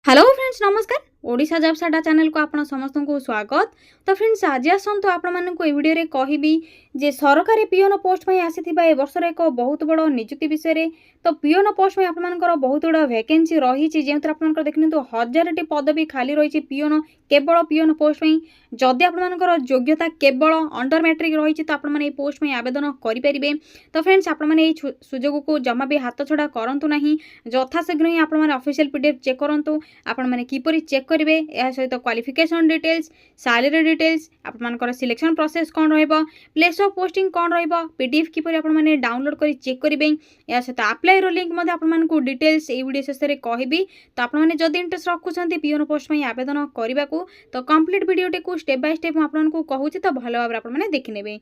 Hello friends नमस्कार Odisha jobs अड्डा channel को आपण समस्त को स्वागत। तो फ्रेंड्स आज आसतु आपण मानक ए वीडियो रे कहबी जे सरकारी पियोन पोस्ट में आसीथिबा ए वर्षर एक बहुत बड़ नियुक्ति विषय रे। तो पियोन पोस्ट में आपण मानकर बहुत बड़ वैकेंसी रही जेउतर आपण मानकर देखिनतु 1000टी पदवी खाली रही पियोन केवल पियोन पोस्ट में। जदि आपण मानकर योग्यता केवल अंडर मैट्रिक रही तो आपण माने ए पोस्ट में आवेदन करि परिबे। तो फ्रेंड्स आपण माने ए सुजोग को जमा भी हाथ छड़ा करंतु नाही, यथाशीघ्र ही आपण माने ऑफिशियल पीडीएफ चेक करंतु। आपण माने किपरि चेक करेंगे यह सहित क्वालिफिकेशन डिटेल्स, सैलरी डिटेल्स, आपण मानकर सिलेक्शन प्रोसेस कौन रहिबो, प्लेस ऑफ पोस्टिंग कौन रहिबो, पीडीएफ किपरि आपण माने डाउनलोड करी चेक करेंगे यह सहित अप्लाई रो लिंक मध्ये आपण मानकु डिटेल्स ए वीडियो शेष रे कहबी। तो आपण माने जदि इंटरेस्ट रखुछंती पियोन पोस्ट में आवेदन करबा को तो कंप्लीट वीडियो टे को स्टेप बाय स्टेप आपण को कहूची तो भलो भाबरे आपण माने देखि नेबे।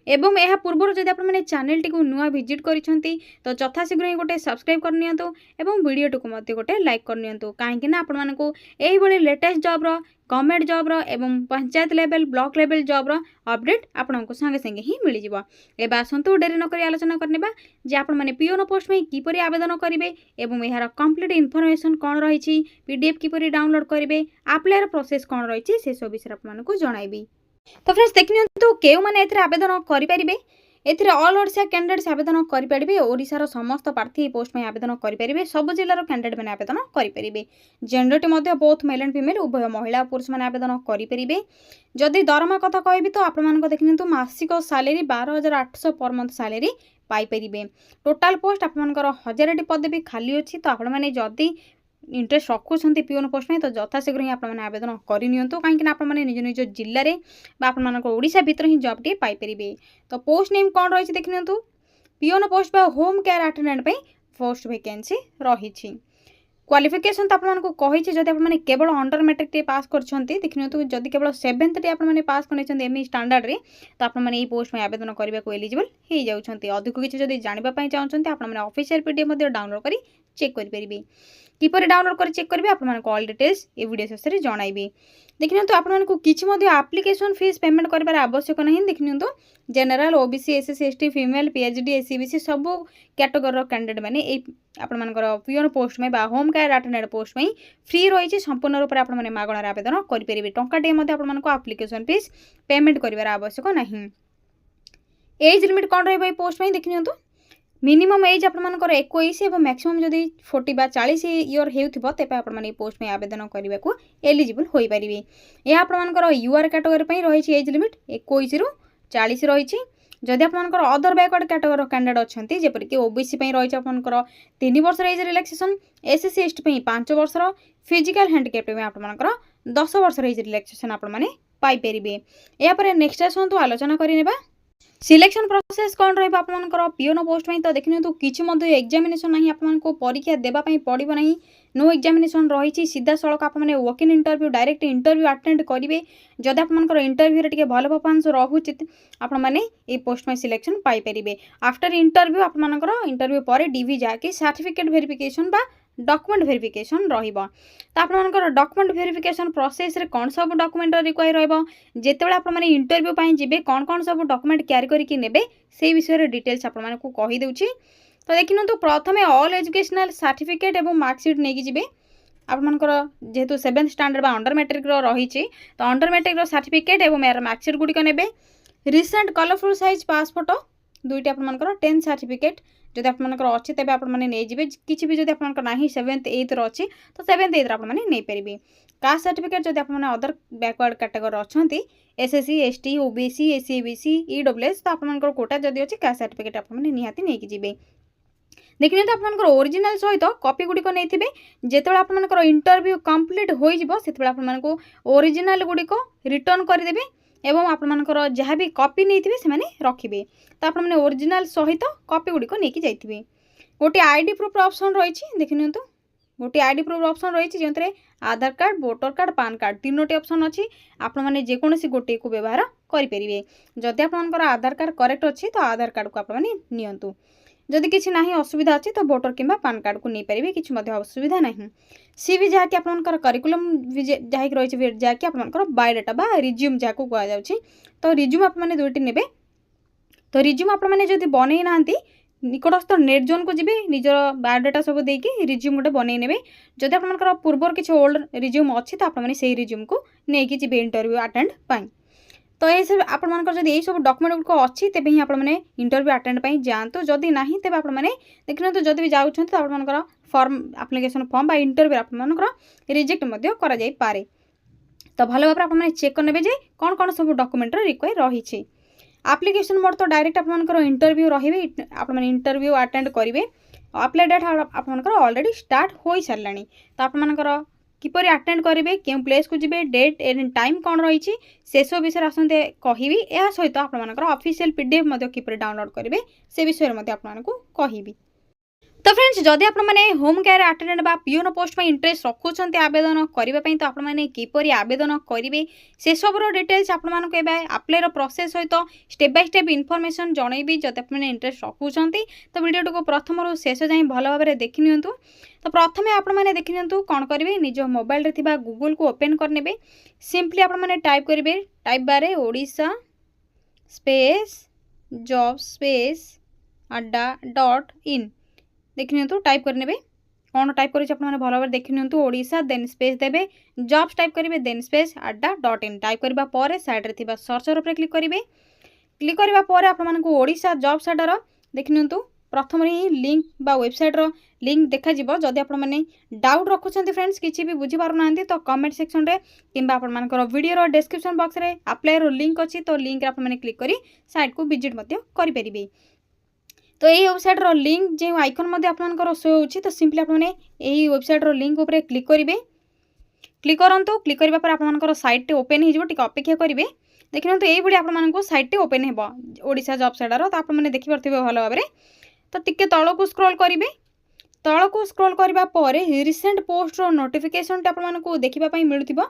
एवं यह पूर्व जदि आपण माने चैनल टी को नुआ विजिट करिसंती तो यथाशीघ्र ही गोटे सब्सक्राइब कर नियंतु एवं वीडियो टी को मध्ये गोटे लाइक कर नियंतु, काहेकि ना आपण मानकु एही बळे लेटेस्ट जॉब रो, गवर्नमेंट जॉब रो एवं panchayat level block level job रो अपडेट आपनको संगे संगे ही मिल जिवो। एबे आसंतु डेरी न करी आलोचना करनेबा जे आपण माने पियोन पोस्ट में किपरि आवेदन करिवे एवं एहार कंप्लीट इन्फॉर्मेशन कोन रहिछि, पीडीएफ किपरि डाउनलोड करिवे, अप्लाई रो प्रोसेस कोन रहिछि से सब विषय आपनको जणाइबी। तो फ्रेंड्स देखनियंतु केउ माने एथरे आवेदन करि परिबे। एथिरे ऑल ओडिशा कैंडिडेट्स आवेदन करि परिबे। ओडिसा रो समस्त प्रार्थी पोस्ट में आवेदन करि परिबे। सब जिल्ला रो कैंडिडेट माने आवेदन करि परिबे। जेंडर टी मध्ये बोथ मेल एंड फीमेल उभय महिला और पुरुष माने आवेदन करि परिबे। जदि दरमा कथा कहबी तो आपण मानको देखनियंतु मासिक सैलरी 12800 पर मंथ सैलरी पाई परिबे। टोटल पोस्ट आपण मानकर 1000टी पदवी खाली अछि। तो आपण माने जदि इंटरेस्ट रखुछंती पियोन पोस्ट में तो यथाशीघ्र ही आपण माने आवेदन करि नियंतु, काहेकि ना आपण माने निज निज जिल्ला रे बा आपण मानको ओडिशा भीतर ही जॉब टी पाई परिबे। तो पोस्ट नेम कोन रहिछि देखनियंतु, पियोन पोस्ट बा होम केयर अटेंडेंट पे पोस्ट वैकेंसी रहिछि। क्वालिफिकेशन तो आपण मानको कहिछि जदि आपण माने केवल अंडर मैट्रिक टे पास करछंती देखनियंतु, जदि केवल 7th टे आपण माने पास करछंती एमई स्टैंडर्ड रे तो आपण माने ई पोस्ट में आवेदन करबा को एलिजिबल हे जाउछंती। अधिक किछि जदि जानिबा पई चाहछंती आपण माने ऑफिशियल पीडीएफ मध्ये डाउनलोड करी चेक करि परिबे। किपरि डाउनलोड कर चेक करेंगे आपण ऑल डिटेल्स ए वीडियो शेष में जणाइबी। देखनियंतु आपण मानकु किछि मध्ये एप्लिकेशन फीस पेमेंट करबार आवश्यक नहीं। देखनियंतु general, OBC, SC, ST, female, PhD, SCBC सब कैटेगरी कैंडिडेट माने ए आपण मानकर पियोन पोस्ट में बा होम केयर अटेंडेंट पोस्ट में फ्री रही संपूर्ण रूप से आपण माने मागणार आवेदन करि परिबे। टंका टे मध्ये आपण मानकु एप्लिकेशन फीस पेमेंट करबार आवश्यक नहीं। एज लिमिट कोन रहबो ए पोस्ट में देखनियंतु मिनिमम एज आपण मानकर 21 एवं मैक्सिमम जदि 40 बा 40 इयर हेउथिबो तेपे आपण माने पोस्ट में आवेदन करबा को एलिजिबल होई परिबे। या आपण मानकर यूआर कैटेगरी पई रहिछि एज लिमिट 21 रु 40 रहिछि। जदि आपण मानकर अदर बैकवर्ड कैटेगरी कैंडिडेट अछंती जेपर कि ओबीसी पई रहिछि आपण मानकर 3 वर्ष एज रिलैक्सेशन, एससी एसटी पई 5 वर्ष, फिजिकल हैंडिकैप में आपण मानकर 10 वर्ष एज रिलैक्सेशन आपण माने पाई परिबे। या पर नेक्स्ट आसंतु आलोचना करिनेबा सिलेक्शन प्रोसेस कौन रही आपंकर पियोन पोस्ट में। तो देखिए किसी एग्जामिनेशन ना आपको परीक्षा देवाई पड़ो ना, नो एग्जामिनेशन रही सीधा सड़क आप walk in interview direct interview attend करेंगे। जदि आपंकर इंटरव्यू रे भल परफॉर्मेंस रोचे आपने पोस्ट में सिलेक्शन पाइपर। आफ्टर इंटरव्यू आपंकर इंटरव्यू पर डीवी जाकि सर्टिफिकेट वेरिफिकेशन बा डॉक्यूमेंट वेरिफिकेशन रहिबो। तो आपनकर डॉक्यूमेंट वेरिफिकेशन प्रोसेस रे कोन सब डॉक्यूमेंट रिक्वायर रहबो, जेतेबेला आपण माने इंटरव्यू पई जिबे कोन कोन सब डॉक्यूमेंट कैरी करी कि नेबे से विषय रे डिटेल्स आपण माने को कहि देउची। तो देखिनो तो प्रथमे ऑल एजुकेशनल सर्टिफिकेट एवं मार्कशीट नेकी जिबे। आपनकर जेहेतु 7th स्टैंडर्ड बा अंडर मैट्रिक रो रहिची तो अंडर मैट्रिक रो सर्टिफिकेट एवं मेरा मार्कशीट गुडी को नेबे। रिसेंट कलरफुल साइज पासपोर्ट दुईटा आपनकर 10 सर्टिफिकेट जदि आपनकर अछि तबे आपण माने नै जिबे। किछि भी जदि आपनकर नाही 7th 8th रो अछि तो 7th 8th आपण माने नै परिबे। कास्ट सर्टिफिकेट जदि आपण माने अदर बैकवर्ड कैटेगरी अछंती SSC, ST, OBC, SCBC, EWS तो आपनकर कोटा जदि अछि कास्ट सर्टिफिकेट आपण माने निहाती नै कि जिबे। देखिए तो आपनकर ओरिजिनल सहित कॉपी गुडी को नैथिबे। जेतेबेला आपनकर इंटरव्यू कंप्लीट होई जिवो सेतेबेला आपण मानको ओरिजिनल गुडी को रिटर्न कर देबे एवं आपण मानकर जहाँ भी कॉपी नहीं से रखिए। तो आप ओरिजिनल सहित कॉपी गुड़ी को लेकिन जाइए। गोटे आईडी प्रूफ ऑप्शन रही देखिए तो गोटे आईडी प्रूफ ऑप्शन रही जो Aadhaar card, voter card, PAN card तीनोटी ऑप्शन अच्छी। आपण मैंने जेकोसी गोटे को व्यवहार करेंगे। जदि आपंकर आधार कार्ड करेक्ट अच्छी तो आधार कार्ड को आपने नियंतु। जदि किसी ना असुविधा अच्छी तो वोटर किंबा पान कार्ड को नहीं पारे, किसी असुविधा ना। सीवी जहाँकि आपंकर करिकुलम जहाँकि रही जहाँकि आपंकर बायोडाटा बा रिज्यूम जहाँ को कहुच्छी। तो रिज्यूम आप दुईटी ने। तो रिज्यूम आप जब बनई ना निकटस्थ नेट जोन को जी निजर बायोडाटा सब देकी रिज्यूम गोटे बनई ने जदि आपंकर पूर्वर किसी ओल्ड रिज्यूम अच्छी तो आपने रिज्यूम को लेकिन जी इंटरव्यू अटेंड पाई तो ये सब आपंकर जब यही सब डॉक्यूमेंट गुड़क अच्छी तेज ही आपने इंटरव्यू अटेंड पाई जातु जदि ना तेज आपने देखिए तो जब भी जाऊँ तो आपंकर फॉर्म एप्लिकेशन फॉर्म इंटरव्यू आपंकर रिजेक्ट पारे तो भल भाव आपने चेक करने जे कौन कौन सब डॉक्यूमेंट रिक्वायर रही एप्लिकेशन मोड तो डायरेक्ट आपंकर इंटरव्यू रही आपने इंटरव्यू अटेंड करेंगे अप्लाई डेट आपंकर ऑलरेडी स्टार्ट हो सारा तो आपंकर किपर अटेंड करेंगे क्यों प्लेस को जी डेट एंड टाइम कौन रही से सब विषय आसते कहि यह सहित आपंकर ऑफिशियल पीडीएफ किपर डाउनलोड करेंगे से विषय में आपको कहि तो फ्रेंड्स जदि आपने होम केयर अटेंडेंट बा पियोन पोस्ट में इंटरेस्ट रखुंट आवेदन करने तो आपने किपर आवेदन करेंगे से सब डिटेल्स आपको आप्लायर प्रोसेस सहित स्टेप बाय स्टेप इनफॉरमेशन जनइबी जब आपने इंटरेस्ट रखुंट तो वीडियो को प्रथम शेष जाए भल भाव में देखि नि तो प्रथम आपने देखि नि कौन करेंगे निज मोबाइल गूगल को ओपन करने सिंपली आपने टाइप करेंगे टाइप बारे Odisha space job space adda.in देखि तो टाइप करने कौन टाइप कर भल भाव देखि नि ओडिशा देन स्पेस देवे जॉब्स टाइप करेंगे देन स्पेस adda.in टाइप करने पर साइड रे सर्चर उपर क्लिक करेंगे क्लिक करने आपको ओडिशा जॉब्स अड्डार देखि नि प्रथम ही लिंक बा वेबसाइट रो लिंक देखा जदि आपने डाउट रखुंट फ्रेंड्स किसी भी बुझीपार ना तो कमेंट सेक्शन रे किंबा आपनकर वीडियो डिस्क्रिप्शन बॉक्स रे अप्लाई रो लिंक अच्छी तो लिंक आपने क्लिक करी साइट को विजिट करेंगे तो यही वेबसाइट रो लिंक जो आइकन आपंकर शो होची तो सिंपली आपने यही वेबसाइट रो लिंक उपर क्लिक करेंगे क्लिक करूँ क्लिक करने आपंकर साइट ओपन हो अपेक्षा करेंगे देखिए तो यही आपको साइट ओपन हो ओडिशा जॉब्स अड्डार तो आपने देखिपे भल भाव तो टिके तल को स्क्रॉल करेंगे तल को स्क्रॉल करने रिसेंट पोस्ट रो नोटिफिकेशन आपको देखापी मिलूँ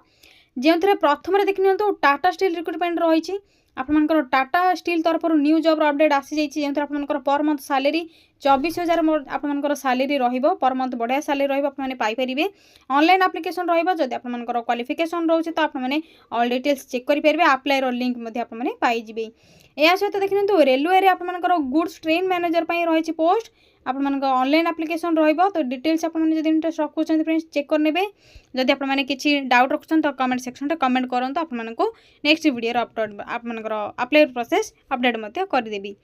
जो प्रथम देखिए तो टाटा स्टील रिक्रुटमेंट रही आपंकर टाटा स्टील तरफ न्यू जॉब अपडेट आसी जाइए जो आपंकर पर मंथ सैलरी 24,000 आपंकर सैलरी रहिबो पर मंथ बढ़िया सैलरी रहिबो आपने पाइपर ऑनलाइन एप्लिकेशन रहिबो जदि आपंकर क्वालिफिकेशन रोचे तो आपने ऑल डिटेल्स चेक करेंगे अप्लाई रो लिंक आपने पाइबे या सहित देखिए तो रेलवे रे आपंकर गुड्स ट्रेन मैनेजर रही पोस्ट आप ऑनलाइन एप्लिकेशन रहिबो तो डिटेल्स आपने जब इंटरेस्ट रखुंट फ्रेंड्स चेक करने जदि आपने किसी डाउट रखुंट तो कमेंट सेक्शन में कमेंट करूँ आपको नेक्स्ट वीडियो अपडेट आपंकर अप्लाई प्रोसेस अपडेट करदेवी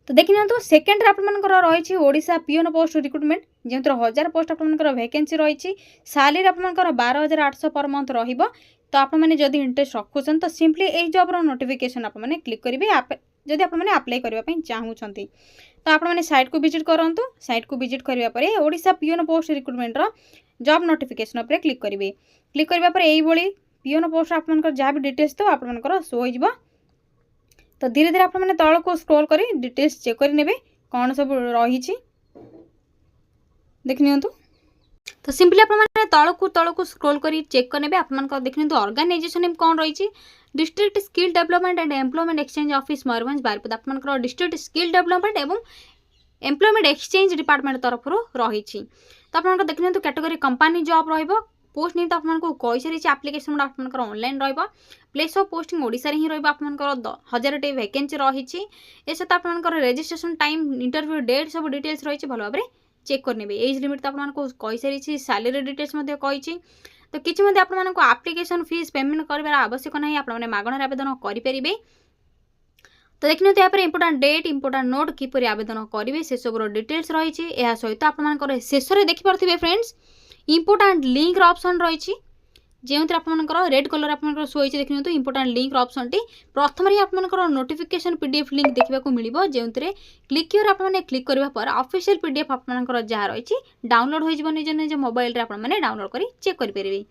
तो देखि तो सेकेंड आपंकर रही ओडिशा पियोन पोस्ट रिक्रुटमेंट जो 1000 पोस्ट आपंकर वैकेंसी रही सैलरी आपंकर 12,800 पर मंथ रहिबो तो आपने जदि इंटरेस्ट रखुंट तो सिंपली यही जॉब नोटिफिकेशन आपने क्लिक करेंगे जदि आपने अप्लाई करने चाहूँगी तो आपने साइट को विजिट करूँ साइट को विजिट करने Odisha peon post recruitment job notification उपर क्लिक करेंगे क्लिक करने यही पियोन पोस्ट आपंकर जहाँ भी डिटेल्स तो आपंकर शो हो तो धीरे धीरे आपने तल को स्क्रॉल कर डिटेल्स चेक करे कौन सब रही देखि तो सिंपली आपने तल को स्क्रॉल कर चेक करने आप देखिए तो ऑर्गेनाइजेशन कौन रही district skill development and employment exchange office Mayurbhanj Baripada आपंकर डिस्ट्रिक्ट स्किल डेवलपमेंट एवं एम्प्लॉयमेंट एक्सचेंज डिपार्टमेंट तरफ रही तो आप देखिए तो कैटेगरी कंपनी जॉब रहिबो पोस्ट नहीं तो आपको कही सारी एप्लिकेशन आपंकर ऑनलाइन रहिबो प्लेस ऑफ पोस्टिंग ओडिशा रे ही रहिबो आपंकर 1000 वैकेंसी रही ए सहित आपंकर रजिस्ट्रेशन टाइम इंटरव्यू डेट सब डिटेल्स रही भल भाव चेक करने एज लिमिट तो आपको कही सारी सैलरी डिटेल्स कही तो किसी आपको एप्लिकेशन फीस पेमेंट कर आवश्यक ना आपने मागणार आवेदन करेंगे तो देखिए तो यहाँ इंपोर्टाट डेट इंपोर्टाट नोट किपर आवेदन करेंगे से सब डिटेल्स रही है सहित आपंकर शेष में देखिपे फ्रेंड्स इंपोर्टाट लिंक ऑप्शन रही जो आपंकर रेड कलर आप शो देखिए तो इंपोर्टाट लिंक ऑप्शन टी प्रथम ही आपंकर नोटिफिकेशन पीडीएफ लिंक देखा मिलो जो क्लिक आपने क्लिक करने ऑफिशियल पीडीएफ आपंकर जहाँ रही डाउनलोड हो निज निज मोबाइल आपने डाउनलोड कर चेक करेंगे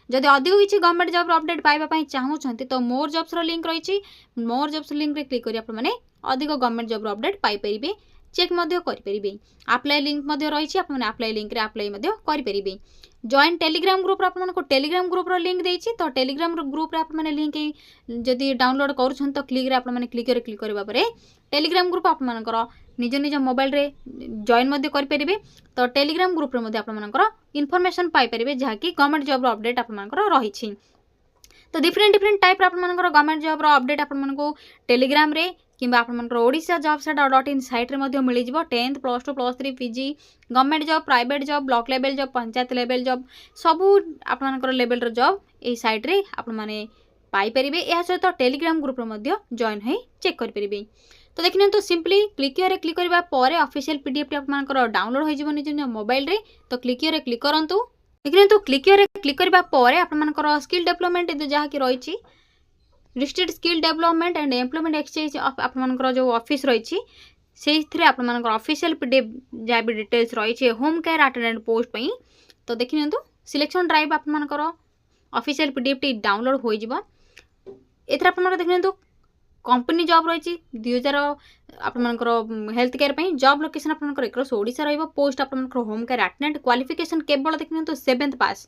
जदि अधिक किसी गवर्नमेंट जॉब अपडेट पाइबा चाहूँगी तो मोर जॉब्स लिंक रही मोर जॉब्स लिंक रे क्लिक कर अधिक गवर्नमेंट जॉब अपडेट पाइपर चेक करेंगे अप्लाई लिंक रही आपने अप्लाई लिंक रे अप्लाई करेंगे जॉइन टेलीग्राम ग्रुप आपको टेलीग्राम ग्रुप लिंक देती तो टेलीग्राम ग्रुप आपने लिंक जदि डाउनलोड कर तो क्लिक करने टेलीग्राम ग्रुप आपंकर निज निज मोबाइल रे जॉइन करेंगे तो टेलीग्राम ग्रुप आपंकर इनफॉरमेशन पाइपर जहाँकि गवर्नमेंट जॉब अपडेट आपंकर रही तो डिफरेंट टाइप आपंकर गवर्नमेंट जॉब अपडेट आपको टेलीग्राम रे किंबा आपनकर ओडिशा jobs.in साइट रे मध्य मिल जिवो 10th +2 +3 PG government job private job block level job panchayat level job सबू आपनकर level row job A site रे आपन माने पाई परिबे। या सहित टेलीग्राम ग्रुप रे मध्य जॉइन होई चेक कर परिबे। तो देखिन तो सिंपली क्लिक हियर क्लिक करबा परे ऑफिशियल पीडीएफ टी आपनकर डाउनलोड होई जिवो निज मोबाइल रे। तो क्लिक हियर क्लिक करंतु। देखिन तो क्लिक हियर क्लिक करबा परे आपनकर स्किल डेवलपमेंट जहा कि रहिछि district skill development and employment exchange आपनकर जो ऑफिस रहिछि सेथिरे आपनकर ऑफिशियल पीडीएफ जहा भी डिटेल्स रहिछि होम केयर अटेंडेंट पोस्ट पई। तो देखिन तो सिलेक्शन ड्राइव आपनकर ऑफिशियल पीडीएफ टी डाउनलोड होई जिवो। एथरा आपनकर देखिन तो कंपनी जॉब रही 2000 आपनकर हेल्थ केयर पे जॉब लोकेशन आपनकर एकरस ओडिशा रहइबो। पोस्ट आपनकर होम केयर अटेंडेंट क्वालिफिकेशन केवल देखिन तो 7th पास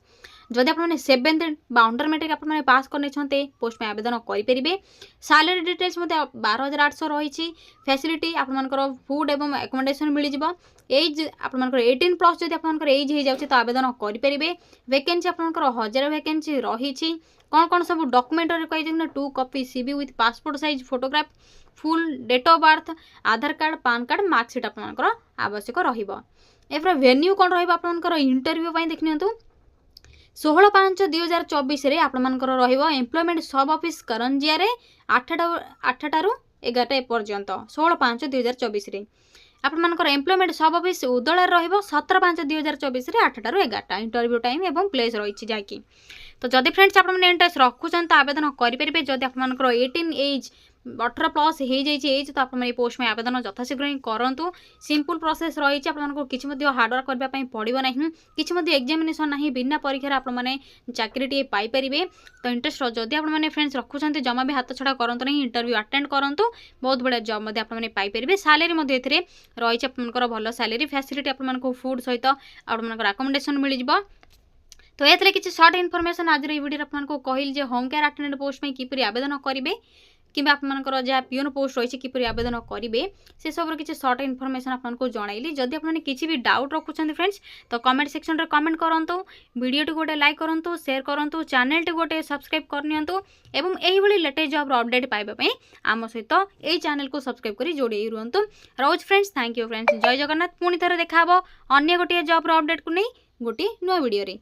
जदि आपने 7th बाउंडर मैट्रिक आपने पास करने छते पोस्ट में आवेदन करि परिबे। सैलरी डिटेल्स मते 12800 रही। फैसिलिटी आपनकर फूड एवं एकोमोडेशन मिल जिवो। एज आपनकर 18+ जदि आपनकर एज हे जाउछि तो आवेदन करि परिबे। वैकेंसी आपनकर 1000 वैकेंसी रही। कौन सब डॉक्यूमेंट कही 2 copy CV with passport size photograph full date of birth Aadhaar card PAN card marksheet आपनकर आवश्यक रहिबो। एफर वेन्यू कौन रहिबो आपनकर इंटरव्यू पई देखनियंतु 16/5/2024 रे आपनकर रहिबो एम्प्लॉयमेंट सब ऑफिस करंजिया रे 8 टा 11 पर्यंत 16/5/2024 रे आपनकर एम्प्लॉयमेंट सब ऑफिस उदळा रहिबो 17/5/2024 रे 8 टा 11 इंटरव्यू टाइम एवं प्लेस रहिछि जाकी। तो जदि फ्रेंड्स आप इंटरेस्ट रखुचन तो आवेदन करेंगे। जदि आपनकर 18 एज 18+ हो जाइए एज तो आप पोस्ट में आवेदन यथाशीघ्र ही करूँ। सिंपल प्रोसेस रही किसी हार्डवर्क करने पड़ो ना कि एग्जामिनेशन ना बिना परीक्षार आपने चाकरी पाइपर। तो इंटरेस्ट जदि आप फ्रेंड्स रखुच्च जमा भी हाथ छड़ा करूँ ना इंटरव्यू अटेंड करूँ बहुत बढ़िया जॉब आपने पाइपर। सैलरी रही आपनकर भल सैलरी फैसिलिटी आपको फूड सहित आपनकर अकोमोडेशन मिल जाए। तो ये किसी सर्ट इनफॉरमेशन आज वीडियो आपको कहल जे होम केयर अटेंडेंट पोस्ट में किपरि आवेदन करेंगे कि आपनकर जहाँ पियोन पोस्ट रही किपरि आवेदन करेंगे से सब किसी सर्ट इनफॉरमेशन आपको जनइली। जदि आपने किसी भी डाउट रखुच्च फ्रेंड्स तो कमेंट सेक्शन रे कमेंट करूँ। वीडियो टी गोटे लाइक करूँ शेयर करूँ चैनल टी गोटे सब्सक्राइब करनियंतु एवं यही लेटेस्ट जॉब अपडेट पाइबा आम सहित यही चैनल को सब्सक्राइब कर जोड़ी रुहतु। रोज फ्रेंड्स थैंक यू फ्रेंड्स जय जगन्नाथ। पुणी थे देखा अन्य गोटे जॉब अपडेट को नहीं गोटे नुआ वीडियो रे।